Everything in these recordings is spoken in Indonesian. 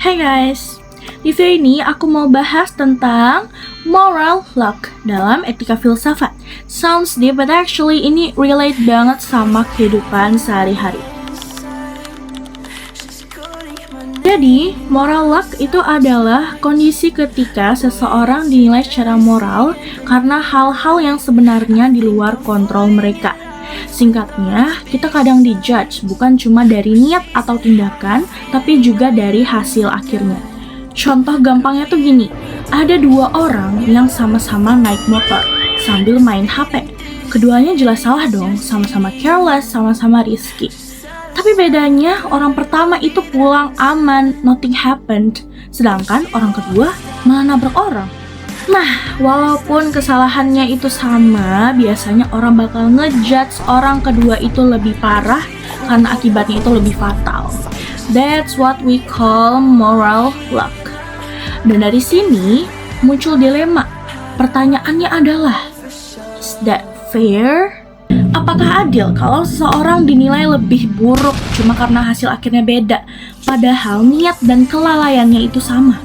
Hai guys, di video ini aku mau bahas tentang moral luck dalam etika filsafat. Sounds deep, but actually ini relate banget sama kehidupan sehari-hari. Jadi, moral luck itu adalah kondisi ketika seseorang dinilai secara moral karena hal-hal yang sebenarnya di luar kontrol mereka. Singkatnya, kita kadang dijudge bukan cuma dari niat atau tindakan, tapi juga dari hasil akhirnya. Contoh gampangnya tuh gini, ada dua orang yang sama-sama naik motor sambil main HP. Keduanya jelas salah dong, sama-sama careless, sama-sama risky. Tapi bedanya, orang pertama itu pulang aman, nothing happened, sedangkan orang kedua malah nabrak orang. Nah, walaupun kesalahannya itu sama, biasanya orang bakal ngejudge orang kedua itu lebih parah karena akibatnya itu lebih fatal. That's what we call moral luck. Dan dari sini muncul dilema. Pertanyaannya adalah, is that fair? Apakah adil kalau seseorang dinilai lebih buruk cuma karena hasil akhirnya beda, padahal niat dan kelalaiannya itu sama?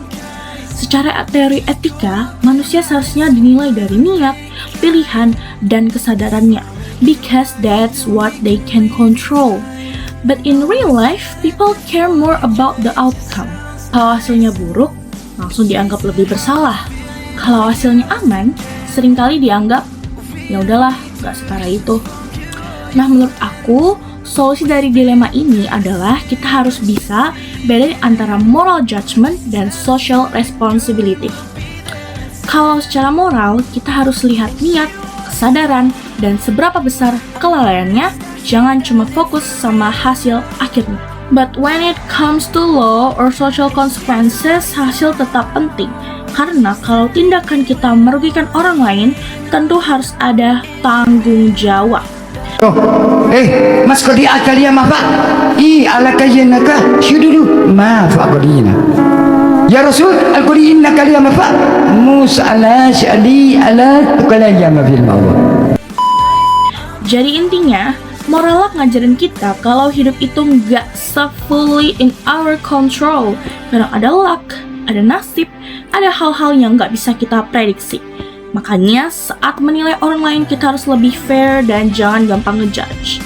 Secara teori etika, manusia seharusnya dinilai dari niat, pilihan, dan kesadarannya, because that's what they can control. But in real life, people care more about the outcome. Kalau hasilnya buruk, langsung dianggap lebih bersalah. Kalau hasilnya aman, seringkali dianggap, ya udahlah, gak separah itu. Nah, menurut aku, solusi dari dilema ini adalah kita harus bisa bedain antara moral judgment dan social responsibility. Kalau secara moral, kita harus lihat niat, kesadaran, dan seberapa besar kelalaiannya, jangan cuma fokus sama hasil akhirnya. But when it comes to law or social consequences, hasil tetap penting. Karena kalau tindakan kita merugikan orang lain, tentu harus ada tanggung jawab. Mas kodi akalia mafa ala kayenaka syudulu mafa kodina ya rasul al kodi inna kalia mafa musa ala syali ala tukalaya mafil mawa. Jadi intinya, moral luck ngajarin kita kalau hidup itu nggak fully in our control. Kadang ada luck, ada nasib, ada hal-hal yang nggak bisa kita prediksi. Makanya saat menilai orang lain kita harus lebih fair dan jangan gampang ngejudge.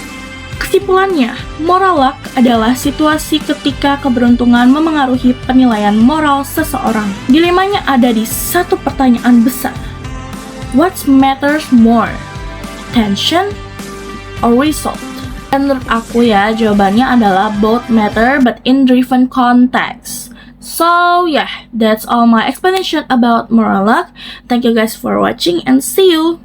Kesimpulannya, moral luck adalah situasi ketika keberuntungan memengaruhi penilaian moral seseorang. Dilemanya ada di satu pertanyaan besar. What matters more? Attention or result? Dan menurut aku ya, jawabannya adalah both matter but in different context. So yeah, that's all my explanation about moral luck. Thank you guys for watching and see you!